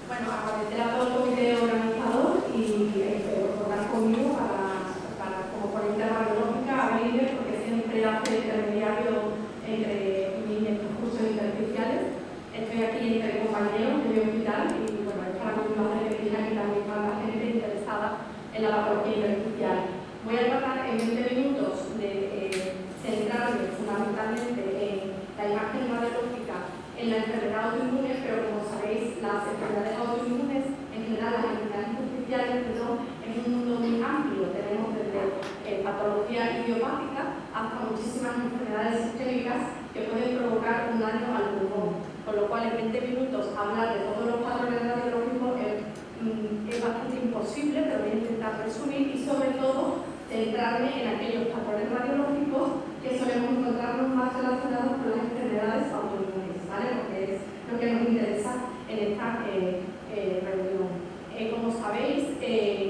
Bueno, agradecer a todo el comité organizador y contar conmigo como ponente de radiológica, a Líder, porque siempre hace intermediario entre estos cursos intersticiales. Estoy aquí entre compañeros de mi hospital y bueno, es para mí un placer que estéis aquí también para la gente interesada en la patología intersticial. Voy a tratar en 20 minutos de centrarme fundamentalmente en la imagen radiológica en la enfermedad autoinmune, pero como sabéis, las enfermedades autoinmunes, en general las enfermedades intersticiales, es un mundo muy amplio. Tenemos desde patología idiopática hasta muchísimas enfermedades sistémicas que pueden provocar un daño al pulmón. Con lo cual, en 20 minutos, hablar de todos los patrones radiológicos es bastante imposible, pero voy a intentar resumir y, sobre todo, centrarme en aquellos patrones radiológicos que solemos encontrarnos más relacionados con las enfermedades autoinmunes, ¿vale? Porque es lo que nos interesa en esta reunión. Como sabéis,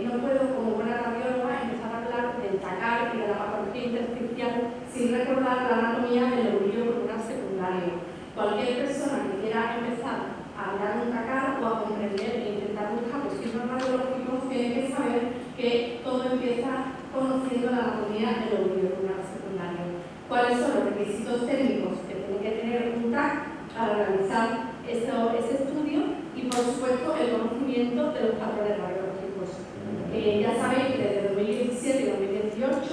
no puedo, como buena radióloga, empezar a hablar del TACAR y de la patología intersticial sin recordar la anatomía del lobulidio pulmonar secundario. Cualquier persona que quiera empezar a hablar de un TACAR o a comprender e intentar buscar los signos radiológicos tiene que saber que todo empieza conociendo la anatomía del lobulidio pulmonar secundario. ¿Cuáles son los requisitos técnicos que tiene que tener un TAC para realizar ese estudio? Y, por supuesto, el conocimiento de los patrones radiológicos. Ya sabéis que desde 2017 y 2018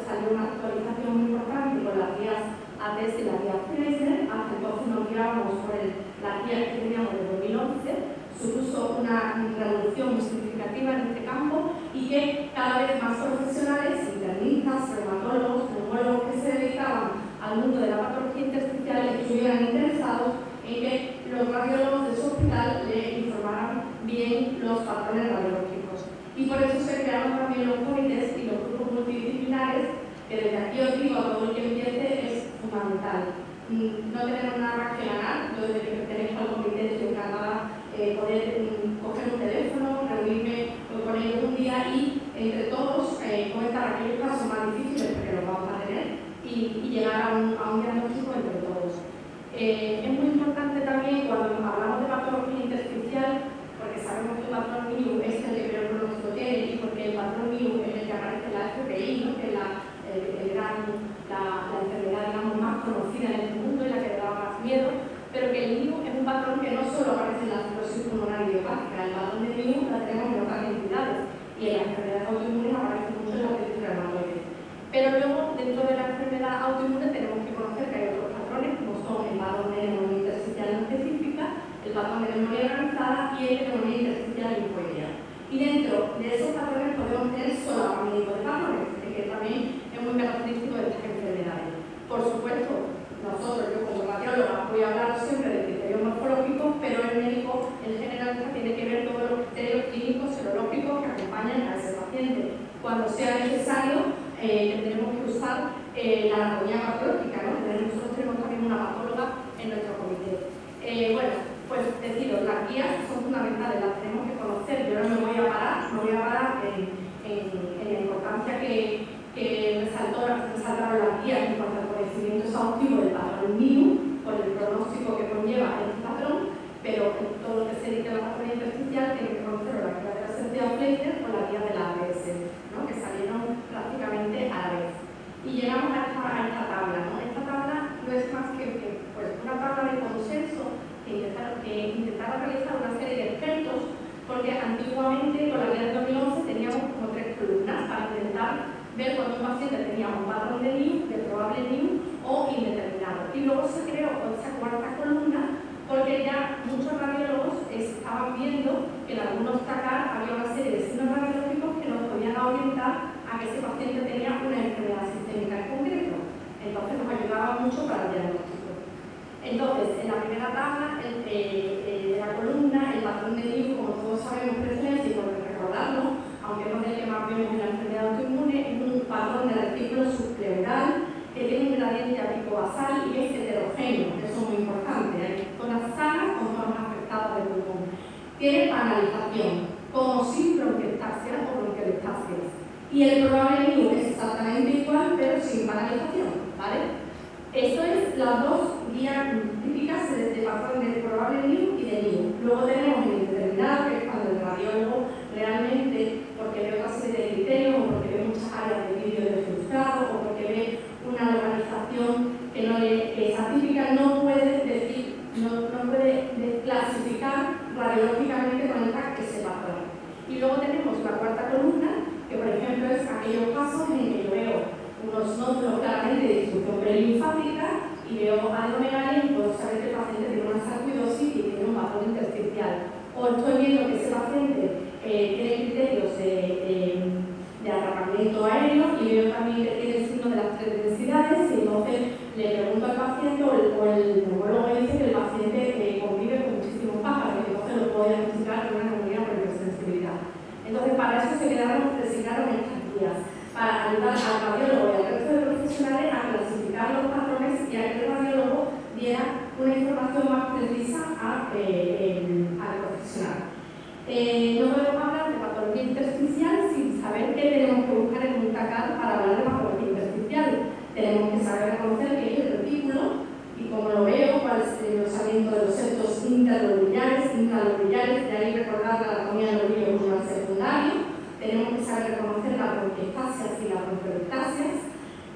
salió una actualización muy importante con las guías ATS y las guías Fraser. Hasta entonces nos guiábamos por las guías que teníamos de 2011. Supuso una revolución muy significativa en este campo y que cada vez más profesionales, internistas, reumatólogos, neumólogos que se dedicaban al mundo de la patología intersticial estuvieran interesados en que los radiólogos de su hospital le informaran bien los patrones radiológicos. Y por eso se crearon también los comités y los grupos multidisciplinares, que desde aquí os digo a todo el que empiece es fundamental. No tenemos nada más que ganar. Yo, desde que pertenezco al comité, estoy encantada poder coger un teléfono, reunirme con ellos un día y entre todos comentar aquellos casos más difíciles, porque los vamos a tener, y llegar a un diagnóstico entre todos. Es muy importante también cuando hablamos de patología intersticial, porque sabemos que el patrón MIU es el que peor pronóstico tiene y porque el patrón MIU es el que aparece en la FPI, ¿no? Que es la enfermedad, digamos, más conocida en este mundo y la que le daba más miedo, pero que el MIU es un patrón que no solo aparece en la cirrosis pulmonar idiopática. El patrón de MIU la tenemos en otras entidades y en las enfermedades autoinmunes aparece mucho en la artritis reumatoide. Pero luego, dentro de la enfermedad autoinmune, tenemos que conocer que hay otros patrones, como son el patrón de neumonía intersticial no específica, el patrón de neumonía organizada y el de neumonía intersticial linfoidea. Y dentro de esos patrones podemos tener solapamiento de patrones, que también es muy característico de estas enfermedades. Por supuesto, nosotros, yo como radióloga, voy a hablar siempre de criterios morfológicos, pero el médico, el generalista, tiene que ver todos los criterios clínicos, serológicos que acompañan a ese paciente. Cuando sea necesario, tendremos que usar la anatomía patológica, ¿no? Nosotros tenemos también una patóloga en nuestro comité. Bueno, pues deciros, las guías son fundamentales, las tenemos que conocer. Yo no me voy a parar en la importancia que resaltaron las guías en cuanto al conocimiento exhaustivo del patrón MIU, por el pronóstico que conlleva este patrón, pero todo lo que se dedica a la patología intersticial tiene que conocer la guía de la Sociedad Fraser o la guía de la ABS, ¿no? Que salieron prácticamente a la vez. Y llegamos a esta tabla, ¿no? Esta tabla no es más que pues, una tabla de consenso que intentaba realizar una serie de expertos, porque antiguamente con la guía de 2011 teníamos como 3 columnas para intentar ver cuando un paciente tenía un patrón de NIU, de probable NIU o indeterminado. Y luego se creó esa 4ª columna porque ya muchos radiólogos estaban viendo que en algunos TACAR había una serie de signos radiológicos que nos podían orientar a que ese paciente tenía una enfermedad sistémica en concreto. Entonces nos ayudaba mucho para el diagnóstico. Entonces, en la primera tabla de la columna, el patrón de NIU, como todos sabemos, presencia, y por recordarlo, aunque no es el que más vemos en la enfermedad autoinmune, es un patrón del artículo subpleural que tiene un gradiente apicobasal y es heterogéneo, eso es muy importante. Hay zonas sanas con zonas afectadas del pulmón. Tiene panalización, como sin bronquiectasia o bronquiolistasias. Y el probable NIU es exactamente igual, pero sin panalización, ¿vale? Esto es las dos guías típicas de patrón de probable NIU y de NIU. Luego tenemos el indeterminado radiológicamente conecta ese patrón. Y luego tenemos la cuarta columna, que por ejemplo es aquellos casos en que yo veo unos nódulos claramente de distribución prelinfática y veo adenomegalia y puedo saber que el paciente tiene una sarcoidosis y tiene un patrón intersticial. O estoy viendo que ese paciente tiene criterios de atrapamiento aéreo y veo también que tiene el signo de las 3 densidades y entonces le pregunto al paciente o el neumólogo me dice que el paciente convive con muchísimos pájaros y entonces lo puedo diagnosticar con una neumonía por hipersensibilidad. Entonces para eso se designaron estas guías, para ayudar al radiólogo y al resto de profesionales a clasificar los patrones y a que el radiólogo diera una información más precisa al profesional. No podemos hablar de patología intersticial sin saber qué tenemos que buscar en un TACAD para hablar de patología intersticial. Tenemos que saber reconocer qué es el retículo y cómo lo veo, cuál es el engrosamiento de los septos interlobuliares, intralobuliares, de ahí recordar la anatomía del lobilio como el secundario. Tenemos que saber reconocer las bronquiectasias y las bronquiolectasias,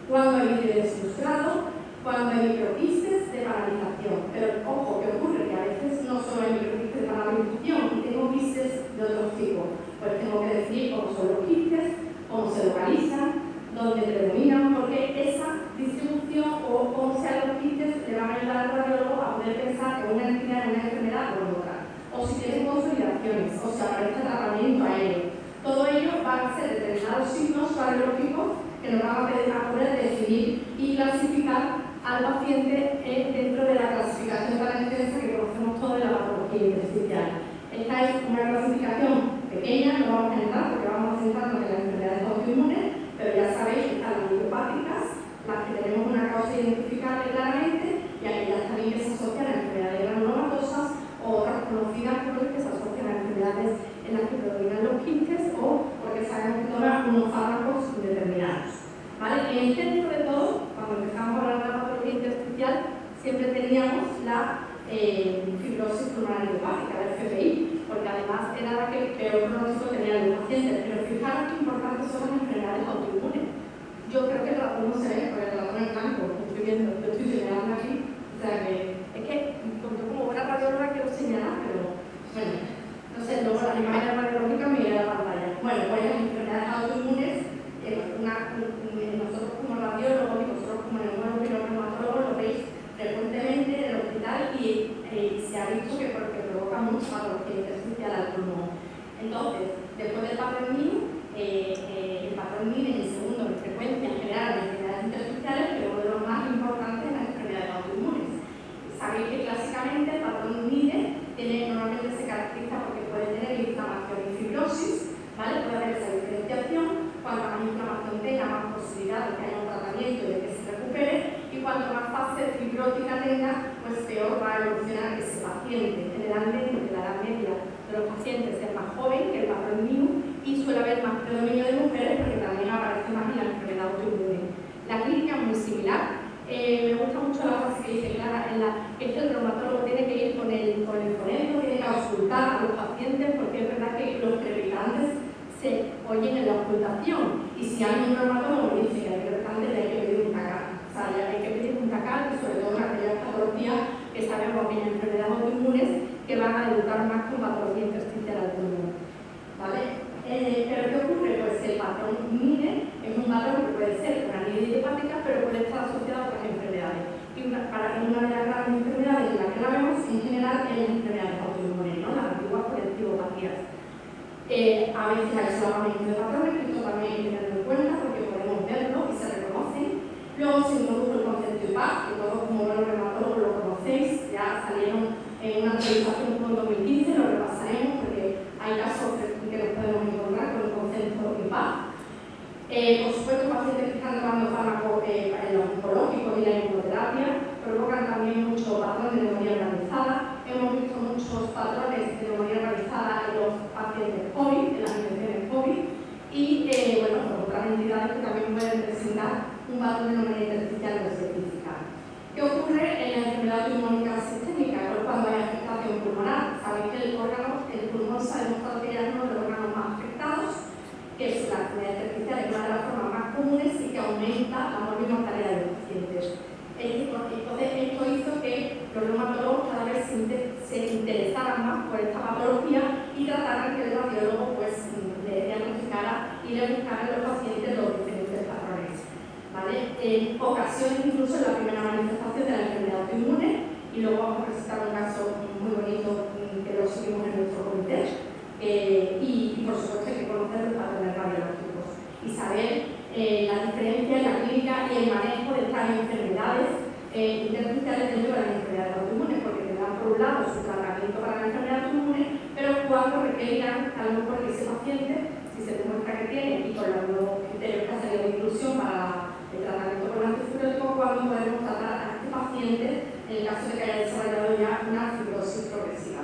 cuando hay vídeo desillustrado, cuando hay microquistes de paralización. Pero ojo, ¿qué ocurre? Que a veces no solo hay microquistes de paralización y tengo quistes de otro tipo. Pues tengo que definir cómo son los quistes, cómo se localizan, dónde predominan, porque esa distribución o cómo sean los quistes le van a ayudar al radiólogo a poder pensar en una entidad, en una enfermedad o en otra. O si tienen consolidaciones, o si aparece atrapamiento aéreo. Todo ello van a ser determinados signos radiológicos que nos van a poder definir y clasificar al paciente dentro de la clasificación de la extensa que conocemos todos de la patología intersticial. Esta es una clasificación pequeña, no vamos a entrar porque vamos a centrarnos en las enfermedades autoinmunes, pero ya sabéis que están las idiopáticas, las que tenemos una causa identificable claramente y aquellas también que se asocian a enfermedades granulomatosas o otras conocidas porque se asocian a enfermedades en las que predominan los quistes o porque sabemos que toman unos fármacos determinados. ¿Vale? En el centro de todo, cuando empezamos a hablar de la patología intersticial, siempre teníamos la fibrosis pulmonar idiopática, la FPI, porque además era la que peor pronóstico tenían los pacientes. Pero fijaros qué importantes son las enfermedades autoinmunes. Yo creo que el ratón no se ve, porque el ratón es blanco, estoy viendo, yo estoy señalando aquí. O sea que, es que yo como buena radióloga quiero señalar, pero bueno, no sé, luego las imágenes radiológicas me irán a la pantalla. Bueno, pues las enfermedades autoinmunes, nosotros como radiólogos y vosotros como neumólogos y los reumatólogos lo veis frecuentemente en el hospital y se ha visto que provoca mucha patología intersticial al pulmón. Entonces, después del patrón MIN, el patrón MIN es el segundo en frecuencia en general en enfermedades intersticiales, pero uno de los más importantes en las enfermedades autoinmunes. Sabéis que clásicamente el patrón MIN normalmente se caracteriza porque puede tener inflamación y fibrosis, ¿vale? Puede haber esa diferenciación. Cuanto más inflamación tenga, más posibilidad de que haya un tratamiento y de que se recupere, y cuanto más fase fibrótica tenga, pues peor va a evolucionar ese paciente. Generalmente, la edad media de los pacientes es más joven que el patrón MIN y suele haber más predominio de mujeres porque también aparece más en la enfermedad autoinmune. La clínica es muy similar. Me gusta mucho la frase que dice Clara, que el reumatólogo tiene que ir con el fonendo, tiene que auscultar a los pacientes, porque es verdad que los crepitantes se oyen en la ocultación, y si alguien reumatólogo me dice que hay crepitantes, hay que pedir un TACAD. O sea, hay que pedir un TACAD, sobre todo en aquellas patologías que sabemos, aquellas enfermedades autoinmunes que van a debutar más con patología intersticial al pulmón. ¿Vale? ¿Pero qué ocurre? Pues el patrón MINE es un patrón que puede ser una anida idiopática, pero puede estar asociado a otras enfermedades. Y para una de las grandes enfermedades en las que la vemos, en general, es las enfermedades autoinmunes, ¿no? Las antiguas colectivopatías. A veces hay solapamiento de patrones, que esto también hay que tenerlo en cuenta porque podemos verlo y se reconocen. Luego se introdujo el concepto IPAC, que todos como buenos reumatólogos lo conocéis, ya salieron en una actualización en 2015, lo repasaremos porque hay casos que nos podemos encontrar con el concepto IPAC. Por supuesto, pacientes que están tomando fármacos en los oncológicos y la inmunoterapia provocan también mucho patrón de neumonía organizada. Hemos visto muchos patrones de neumonía organizada en los pacientes COVID, en las infecciones COVID, y bueno, por otras entidades que también pueden presentar un patrón de neumonía intersticial no específica. ¿Qué ocurre en la enfermedad pulmónica sistémica? Pues cuando hay afectación pulmonar, sabéis que el pulmón se ha demostrado que es uno de los órganos más afectados, que es la enfermedad intersticial, es una de las formas más comunes y que aumenta la mortalidad de los pacientes. Entonces, esto hizo que los reumatólogos cada vez se interesaran más por esta patología patología y trataran que el radiólogo pues, le diagnosticara y le buscara a los pacientes los diferentes patrones. ¿Vale? En ocasiones, incluso en la primera manifestación de la enfermedad autoinmune, y luego vamos a presentar un caso muy bonito que lo seguimos en nuestro comité, y por supuesto hay que conocer los patrones radiológicos y saber la diferencia en la clínica y el manejo de estas enfermedades intersticiales dentro de las enfermedades autoinmunes, porque tendrán por un lado su tratamiento para la enfermedad autoinmune, pero cuando requerirán a lo mejor que ese paciente, si se demuestra que tiene y con los nuevos criterios que ha salido de inclusión para el tratamiento con antifibriótico, cuando podemos tratar a este paciente en el caso de que haya desarrollado ya una fibrosis progresiva.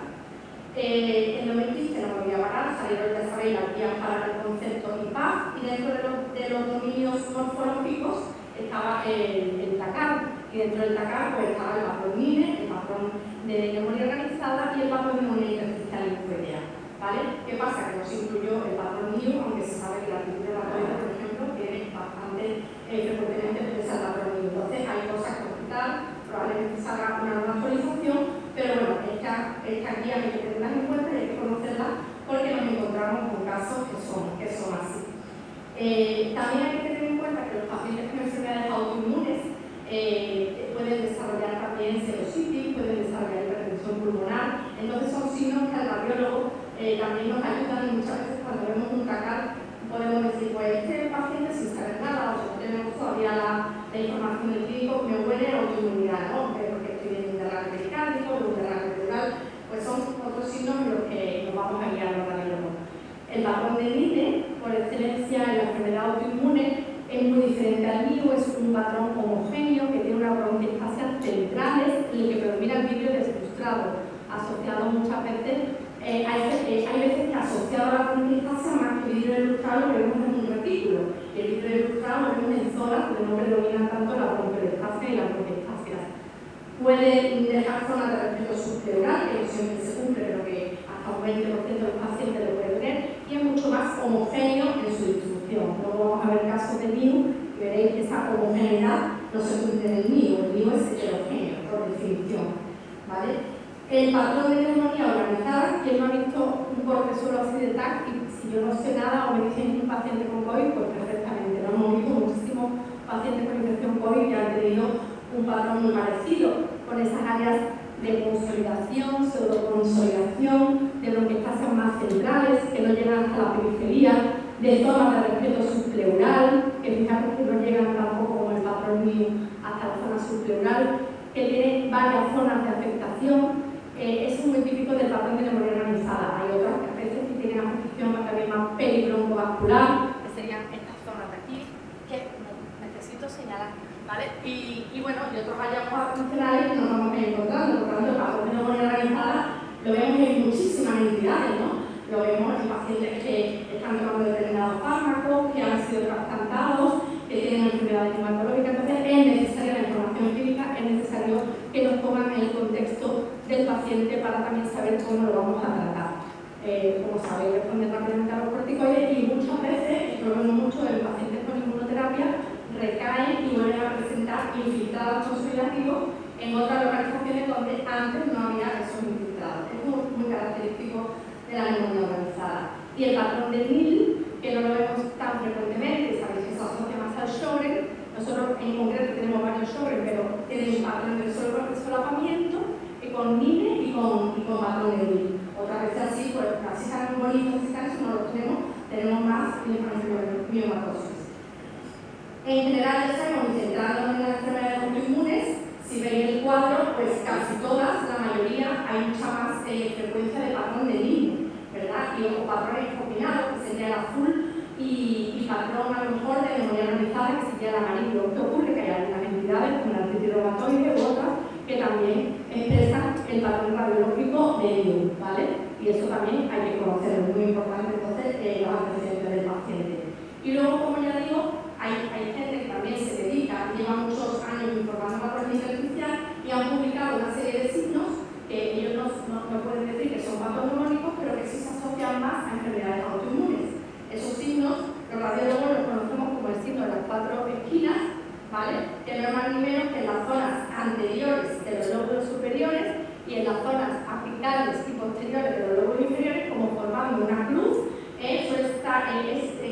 En 2015 no me voy a parar, salieron, ya sabéis, las guías para el concepto IPAF, y dentro de los dominios morfológicos estaba el TACAR, y dentro del TACAR pues, estaba el patrón MINE, el patrón de neumonía organizada y el patrón de neumonía intersticial linfoidea. ¿Vale? ¿Qué pasa? Que no se incluyó el patrón MIU, aunque se sabe que la artritis reumatoide, por ejemplo, tiene bastante frecuentemente el patrón MIU. Entonces hay cosas que hospital, probablemente se haga una nueva actualización, pero bueno, esta guía hay que tenerlas en cuenta y hay que conocerlas porque nos encontramos con casos que son así. También hay que tener en cuenta que los pacientes con enfermedades autoinmunes pueden desarrollar también celositis, pueden desarrollar hipertensión pulmonar, entonces son signos que al radiólogo también nos ayudan, y muchas veces cuando vemos un TACAR podemos decir, pues este paciente sin saber nada, o si no tenemos todavía la información del clínico, me huele a autoinmunidad, ¿no? Porque estoy viendo un derrame pericárdico, un derrame pleural, pues son otros signos en los que nos vamos a guiar los radiólogos. El patrón de Mine, por excelencia en la enfermedad autoinmune, es muy diferente al mío, es un patrón homogéneo que tiene unas bronquiectasias centrales en el que predomina el vidrio deslustrado, asociado muchas veces, hay veces que asociado a la bronquiectasia más que vidrio deslustrado lo vemos en un retículo, y el vidrio deslustrado lo vemos en zonas donde no predominan tanto la bronquiectasia y la bronquiectasia. Puede dejar zonas de respeto subpleural, que no siempre se cumple, pero que hasta un 20% de los pacientes lo pueden tener, y es mucho más homogéneo en su distribución. Luego vamos a ver casos de MIU y veréis que esa homogeneidad no se cumple en el MIU es heterogéneo, por definición. ¿Vale? El patrón de neumonía organizada, ¿quién no ha visto un cortisol así de TAC? Y si yo no sé nada o me dicen un paciente con COVID, pues perfectamente. Lo hemos visto muchísimos pacientes con infección COVID que han tenido un patrón muy parecido, con esas áreas de consolidación, pseudoconsolidación, de bronquiectasias más centrales que no llegan hasta la periferia, de zonas de respeto subpleural, que fíjate que no llegan tampoco como el patrón mío hasta la zona subpleural, que tiene varias zonas de afectación. Eso es muy típico del patrón de neumonía organizada. Hay otras que a veces que tienen afectación también más peribroncovascular, que serían estas zonas de aquí, que necesito señalar. ¿Vale? Y bueno, y otros hallazgos funcionales que nos vamos a ir encontrando. Por tanto, el patrón de neumonía organizada lo vemos en muchísimas entidades, ¿no? Lo vemos en pacientes que están tomando determinados fármacos, que han sido trasplantados, que tienen enfermedades hematológicas. Entonces, es necesaria la información clínica, es necesario que nos pongan en el contexto del paciente para también saber cómo lo vamos a tratar. Como sabéis, responden rápidamente a los corticoides y muchas veces, esto lo vemos mucho en pacientes con inmunoterapia, recaen y vuelven a presentar infiltrados consolidativos en otras localizaciones donde antes no había esos infiltrados. Es muy característico de la neumonía organizada. Y el patrón de NIL, que no lo vemos tan frecuentemente, sabéis que se asocia más al Sjögren. Nosotros en concreto tenemos varios Sjögren, pero tienen un patrón de solapamiento con NIL y con patrón de NIL. Otra vez así, pues así están muy bonitos, así no los tenemos más miomatosis. En general, ya sabemos, centrándonos en las enfermedades autoinmunes, si veis el cuadro, pues casi todas, la mayoría, hay mucha más frecuencia de patrón de NIL, ¿verdad? Y o patrones combinados, que sería el azul, y patrón a lo mejor de neumonía organizada, que sería el amarillo. ¿Qué ocurre? Que hay algunas entidades, como la artritis reumatoide u otras, que también expresan el patrón radiológico de NIL, ¿vale? Y eso también hay que conocerlo, es muy importante entonces los antecedentes del paciente. Y luego, como ya digo, hay gente que también se dedica, lleva muchos años informando patrones intersticial y han publicado una serie de signos que ellos no pueden decir que son patognomónicos, pero que sí se asocian más a enfermedades autoinmunes. Esos signos, los radiólogos los conocemos como el signo de las 4 esquinas, ¿vale? Que no es más ni menos que en las zonas anteriores de los lóbulos superiores y en las zonas apicales y posteriores de los lóbulos inferiores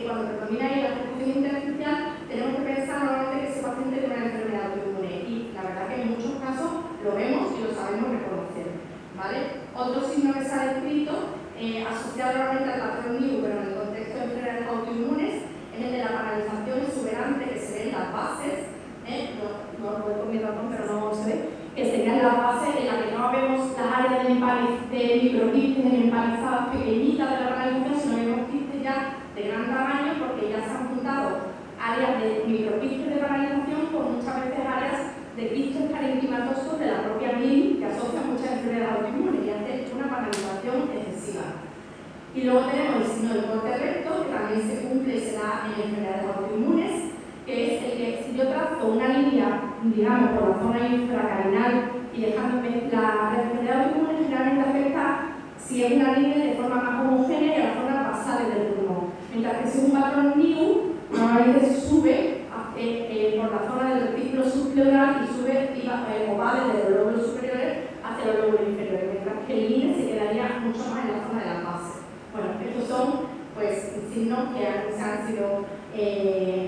cuando predomina ahí la afectación intersticial, tenemos que pensar normalmente que ese paciente tiene una enfermedad autoinmune y la verdad que en muchos casos lo vemos y lo sabemos reconocer, ¿vale? Otro signo que se ha descrito, asociado normalmente al patrón NIU, pero en el contexto de enfermedades autoinmunes, es el de la paralización exuberante que se ve en las bases, no lo voy con mi ratón, pero no se ve, que serían las bases en las que no vemos las áreas de microquistes empalizadas pequeñitas de la paralización, sino que vemos quistes ya de gran tamaño porque ya se han juntado áreas de microquistes de paralización con muchas veces áreas de quistes parenquimatosos de la propia piel que asocian muchas enfermedades autoinmunes y hace una paralización excesiva. Y luego tenemos el signo del corte recto, que también se cumple y se da en enfermedades autoinmunes, que es el que si yo trazo una línea, digamos, por la zona infracarinal y dejándome la enfermedad autoinmune generalmente afecta, si es una línea, de forma más homogénea y a las zonas basales del pulmón. Mientras que si es un patrón NIU, normalmente sube por la zona del retículo subpleural y sube o va desde los lóbulos superiores hacia los lóbulos inferiores, mientras que el INE se quedaría mucho más en la zona de las bases. Bueno, estos son pues signos que han sido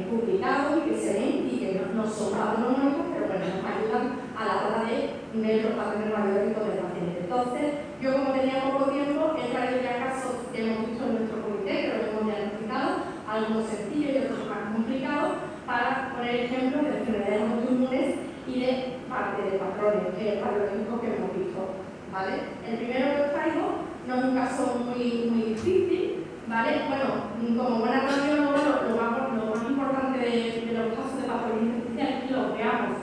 publicados y que se ven y que no son patológicos, pero bueno, nos ayudan a la hora de ver los patrones radiológicos del paciente. Entonces, yo como tenía poco tiempo, he traído ya casos que hemos visto en nuestro comité, que lo hemos diagnosticado, algunos sencillos y otros más complicados, para poner ejemplos de enfermedades autoinmunes y de parte de patrones radiológicos que hemos visto, ¿vale? El primero que os traigo no es un caso muy difícil, ¿vale? Bueno, como buena radióloga, lo más importante de los casos de patología intersticial es que los veamos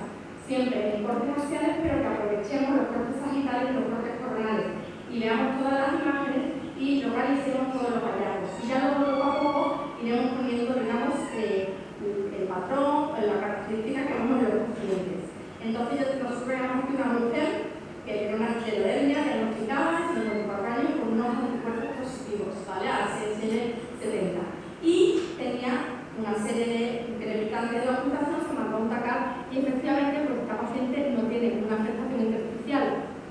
siempre en cortes axiales, pero que aprovechemos los cortes sagittales y los cortes coronales y veamos todas las imágenes y localicemos todos los hallazgos. Y ya luego, poco a poco, iremos poniendo, digamos, el patrón, la característica que vemos en los pacientes. Entonces, nosotros veamos que una mujer que tiene una esclerodermia diagnosticada, 54 años, con unos anticuerpos positivos, ¿vale? A la CSL70. Y tenía una serie de incrementantes de la ocultación, se mandó a un TACAR y efectivamente, pues esta paciente no tiene una afectación intersticial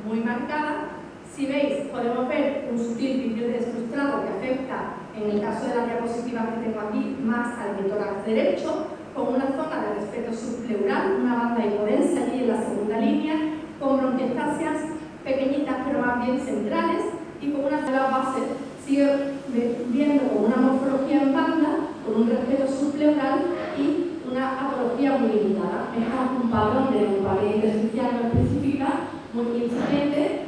muy marcada. Si veis, podemos ver un sutil vídeo de frustrado que afecta, en el caso de la diapositiva que tengo aquí, más al tórax derecho, con una zona de respeto subpleural, una banda hipodensa allí en la segunda línea, con bronquiectasias pequeñitas pero más bien centrales y con una de las bases sigue viendo con una morfología en banda, con un respeto subpleural y una patología muy limitada. Es un patrón de neuropatía intersticial no específica, muy incipiente,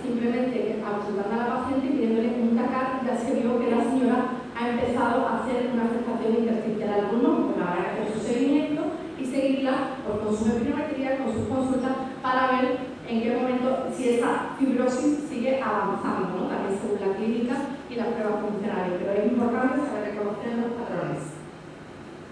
simplemente auscultando a la paciente y pidiéndole un TACAR, ya se vio que la señora ha empezado a hacer una afectación intersticial al pulmón, pues habrá que hacer su seguimiento y seguirla pues, con su espirometría, con sus consultas, para ver en qué momento, si esa fibrosis sigue avanzando, ¿no? También según la clínica y las pruebas funcionales, pero es importante saber reconocer los patrones.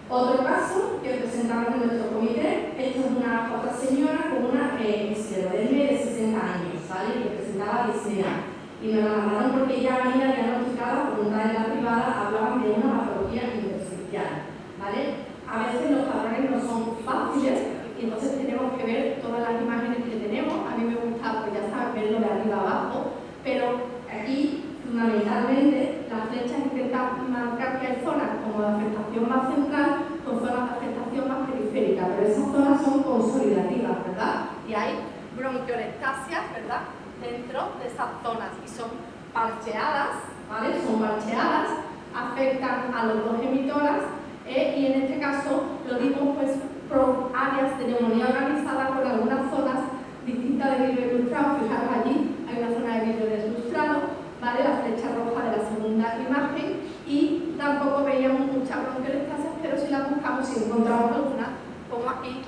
Otro caso que presentamos en nuestro comité, esta es otra señora con una esclerodermia de 60 años, ¿vale? Que presentaba disnea. Y nos la mandaron porque ya venía diagnosticada por una de la privada, hablaban de una patología intersticial, ¿vale? A veces los patrones no son fáciles y entonces tenemos que ver todas las imágenes que tenemos. A mí me gusta, pues ya sabes, verlo de arriba abajo, pero aquí fundamentalmente las flechas intentan marcar que hay zonas como de afectación más central con zonas de afectación más periférica, pero esas zonas son consolidativas, ¿verdad? Y hay bronquiolectasias, ¿verdad?, dentro de esas zonas y son parcheadas, ¿vale? Son parcheadas, afectan a los dos hemitórax y en este caso lo digo pues por áreas de neumonía organizada con algunas zonas distintas de vidrio ilustrado. Fijaros allí, hay una zona de vidrio deslustrado, ¿vale? La flecha roja de la segunda imagen y tampoco veíamos muchas bronquiolectasias, pero si las buscamos y encontramos algunas, como aquí,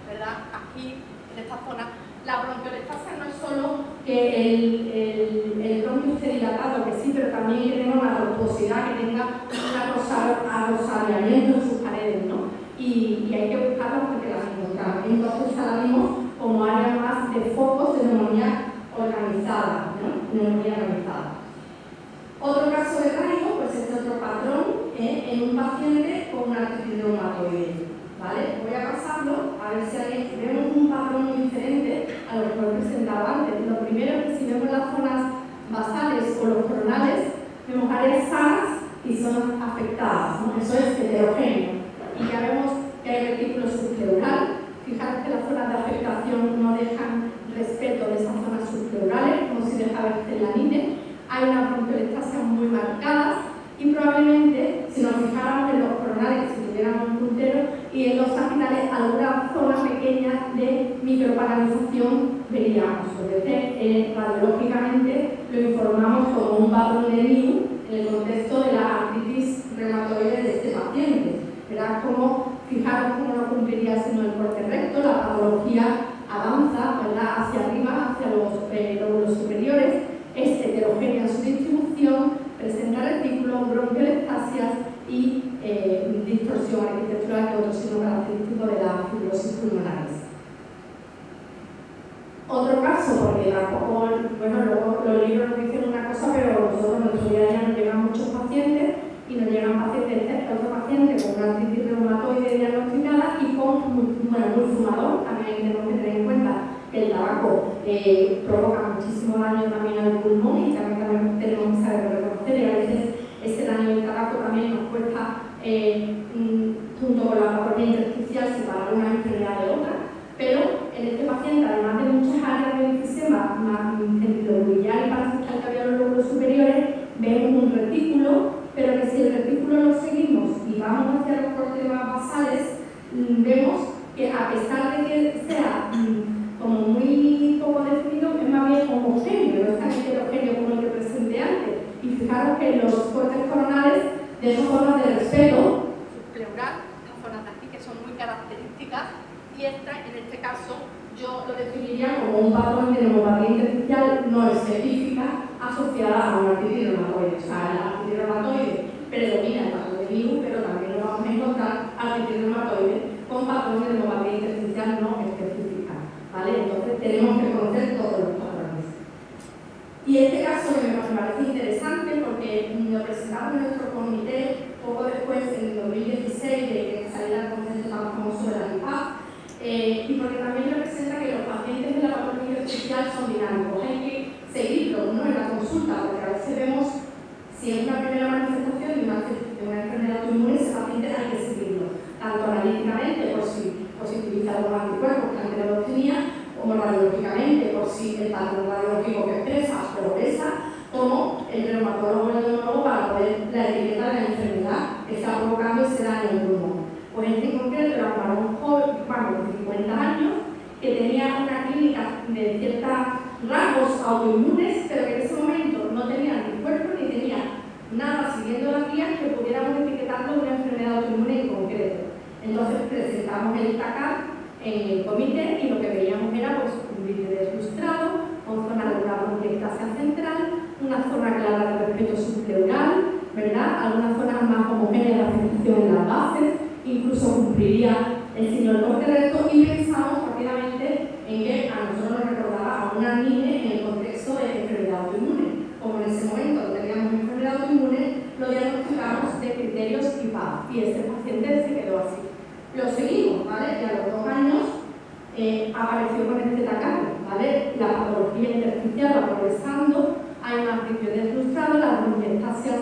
¿verdad? Aquí, en esta zona. La bronquiolectasia no es solo que el bronquio esté dilatado, que sí, pero también que tenga una tortuosidad, que tenga un arrosamiento en sus paredes, ¿no? Y hay que buscarlas porque las encontramos. Entonces ahora vimos como área más de focos de neumonía organizada, ¿no? Neumonía organizada. Otro caso de traigo, pues este otro patrón, en un paciente con una artritis reumatoide. ¿Vale? Voy a pasarlo a ver si vemos un patrón muy diferente a lo que os he presentado antes. Lo primero es que si vemos las zonas basales o los coronales, vemos áreas sanas y zonas afectadas, ¿no? Eso es heterogéneo. Y ya vemos que hay retículo subpleural. Fijaros que las zonas de afectación no dejan respeto de esas zonas subpleurales, como si deja verse en la NINE. Hay unas bronquiolestasias muy marcadas y probablemente, si nos fijáramos en los coronarios, si tuviéramos un puntero, y en los saginales, alguna zona pequeña de microparalización veríamos. A veces, radiológicamente, lo informamos como un patrón de NIU en el contexto de la artritis reumatoide de este paciente. Verás cómo, fijaros cómo no cumpliría sino el corte recto, la patología avanza, ¿verdad?, hacia arriba, hacia los lóbulos superiores, es heterogénea en su distribución, presenta retículos, bronquiolestasias y distorsión arquitectural, que es otro signo característico de la fibrosis pulmonares. Otro caso, porque tampoco, bueno, luego los libros nos dicen una cosa, pero nosotros en nuestro día a día nos llegan muchos pacientes y nos llegan pacientes, otro paciente con una artritis reumatoide diagnosticada y con, muy fumador. También tenemos que tener en cuenta que el tabaco provoca muchísimo daño también al pulmón y también tenemos que saber reconocer, y a veces ese daño del tabaco también nos cuesta, junto con la patología intersticial, separar una enfermedad de otra. Pero en este paciente, además de muchas áreas de enfisema, más centrilobular y parasital que había en los lóbulos superiores, vemos un retículo, pero que si el retículo lo seguimos y vamos hacia los cortes más basales, vemos que a pesar de que sea como muy poco definido, es más bien homogéneo, no es tan heterogéneo como el que presenté antes. Y fijaros que los cortes coronales de esas zonas de respeto subpleural, las zonas de aquí que son muy características, y esta, en este caso, yo lo definiría como un patrón de neumopatía intersticial no específica asociada a una artritis reumatoide. O sea, la artritis reumatoide predomina el patrón de virus, pero también lo vamos a encontrar artritis reumatoide con patrón de neumopatía intersticial no específica, ¿vale? Entonces tenemos que conocer todos los patrones. Y este caso me parece interesante porque lo presentamos en nuestro comité poco después, en 2016, de que saliera el concepto tan famoso de la IPAF. Y porque también representa que los pacientes de la patología intersticial son dinámicos. Hay que seguirlo, ¿no?, en la consulta, porque a veces vemos si es una primera manifestación de una enfermedad autoinmune, ese paciente hay que seguirlo, tanto analíticamente por si positiviza algunos anticuerpos que antes no los tenía, como radiológicamente por si el patrón radiológico que expresa progresa, como el reumatólogo o el neumólogo para poder la etiqueta de la enfermedad que está provocando ese daño en el pulmón. Pues este en concreto era un varón joven, de 50 años, que tenía una clínica de ciertos rasgos autoinmunes, pero que en ese momento no tenía anticuerpos ni tenía nada siguiendo las guías que pudiéramos etiquetarlo de una enfermedad autoinmune en concreto. Entonces presentamos el TACAR en el comité y lo que veíamos era, pues, un vídeo deslustrado, con zona de una bronquiectasia central, una zona clara de respeto subpleural, ¿verdad?, algunas zonas más homogéneas de afectación en las bases, incluso cumpliría el signo del corte recto, y pensamos rápidamente en que a nosotros nos recordaba a una NINE en el contexto de enfermedad autoinmune. Como en ese momento no teníamos enfermedad autoinmune, lo diagnosticamos de criterios IPAF y ese paciente se quedó así. Lo seguimos, ¿vale? Y a los 2 años apareció con este TACAR, ¿vale? La patología intersticial va progresando, hay un artritis deslustrado, las bronquiectasias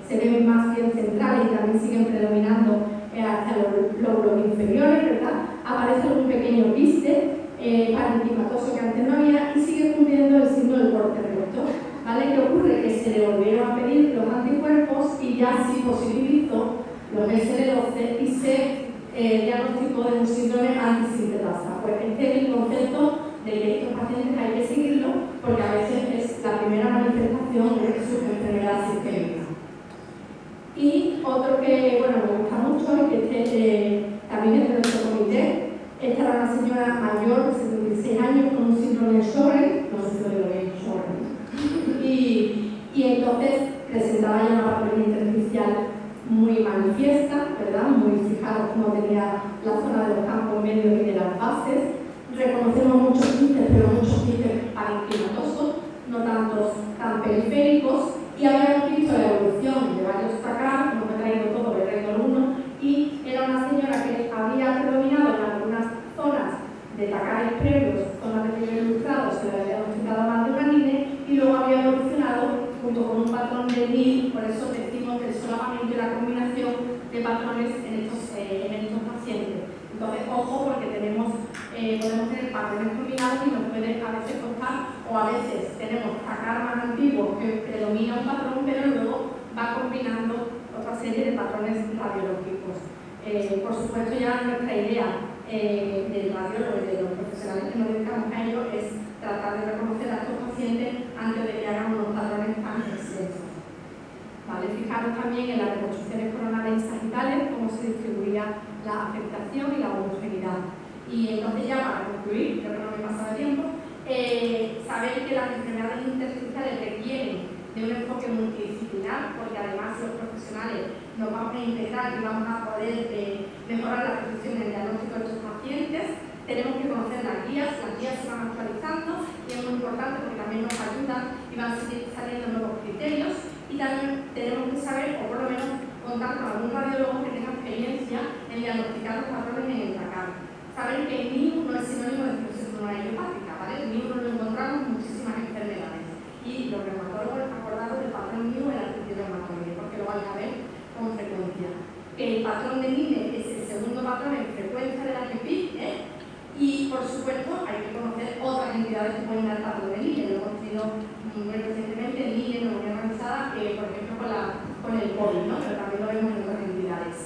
se ven más bien centrales y también siguen predominando hacia los lóbulos inferiores, ¿verdad? Aparece un pequeño quiste parenquimatoso que antes no había y sigue cumpliendo el signo del corte recto, ¿vale? ¿Qué ocurre? Que se le volvieron a pedir los anticuerpos y ya sí posibilizó los SL12 y se diagnosticó de un síndrome antisintetasa. Pues este es el concepto de que estos pacientes hay que seguirlo porque a veces es la primera manifestación de su enfermedad sistémica. Y otro que, bueno, me gusta mucho y que también es de nuestro comité. Esta era una señora mayor de 76 años con un síndrome de Sjögren, no sé si lo digo bien, Sjögren. Y entonces presentaba ya una patología intersticial muy manifiesta, ¿verdad? Muy fijados como tenía la zona de los campos medios y de las bases. Reconocemos muchos quistes, pero muchos quistes parenclimatosos, no tantos tan periféricos, y habíamos visto la evolución de varios TACAR, como he traído todo el reto 1, y era una señora que había predominado en algunas zonas de TACARes previos, zonas de primer ilustrado, se le había diagnosticado más de una NINE, y luego había evolucionado junto con un patrón de NIL, por eso patrones combinados y nos puede a veces costar, o a veces tenemos sacar más antiguos que predomina un patrón, pero luego va combinando otra serie de patrones radiológicos. Por supuesto, ya nuestra idea del radiólogo y de los profesionales que nos dedicamos a ello es tratar de reconocer a estos pacientes antes de que hagan unos patrones tan extensos. ¿Vale? Fijaros también en las reconstrucciones coronales y sagitales cómo se distribuía la afectación y la homogeneidad. Y entonces ya para concluir, creo que no me he pasado el tiempo, saber que las enfermedades intersticiales requieren de un enfoque multidisciplinar, porque además los profesionales nos vamos a integrar y vamos a poder mejorar la precisión en el diagnóstico de estos pacientes. Tenemos que conocer las guías se van actualizando y es muy importante porque también nos ayudan y van saliendo nuevos criterios. Y también tenemos que saber, o por lo menos contar con algún radiólogo que tenga experiencia en diagnosticar los patrones en el TACAR. Saber que el NIU no es sinónimo de fibrosis pulmonar idiopática, ¿vale? El NIU lo encontramos en muchísimas enfermedades. Y los reumatólogos acordados del patrón NIU en la artritis reumatoide, porque lo van a ver con frecuencia. El patrón de NINE es el segundo patrón en frecuencia de la PIP, y por supuesto hay que conocer otras entidades que pueden dar patrón de NINE. Lo hemos tenido muy recientemente en NINE, neumonía organizada, por ejemplo con el COVID, ¿no? Pero también lo vemos en otras entidades.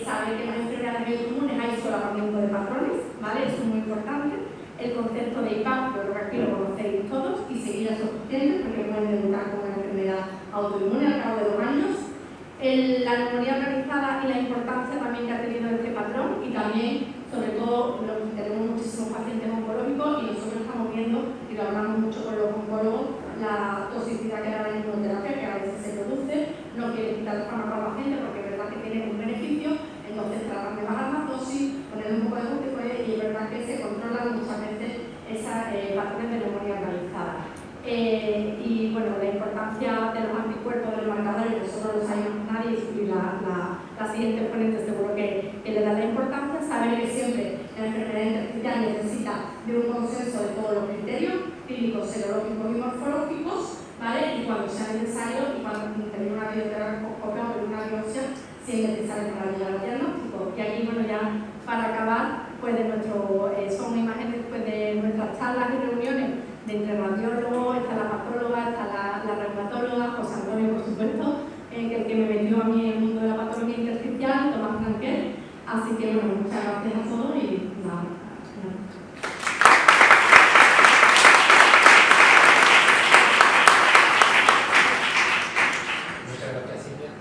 Saber que en las enfermedades biocomunes hay solapamiento de patrones, ¿vale? Eso es muy importante. El concepto de IPAP, yo creo que aquí lo conocéis todos, y seguir a esos pacientes porque pueden debutar con una enfermedad autoinmune al cabo de 2 años. La neumonía organizada y la importancia también que ha tenido este patrón, y también, sobre todo, tenemos muchísimos pacientes oncológicos y nosotros estamos viendo, y lo hablamos mucho con los oncólogos, la toxicidad que da la inmunoterapia, que a veces se produce, no quiere quitar el fármaco al paciente porque es verdad que tiene un beneficio, entonces tratan de bajar la dosis, poner un poco de corticoides y es verdad que se controlan muchas veces esas patrones de neumonía organizada. Y bueno, la importancia de los anticuerpos, de los marcadores, nosotros lo sabemos nadie y la siguiente ponente seguro que le da la importancia. Saber que siempre la enfermedad intersticial necesita de un consenso de todos los criterios clínicos, serológicos y morfológicos, ¿vale? Y cuando sea necesario, y cuando termine una bioterapia o una biopsia, si es necesario para llegar al diagnóstico. Y aquí, bueno, ya para acabar, pues de son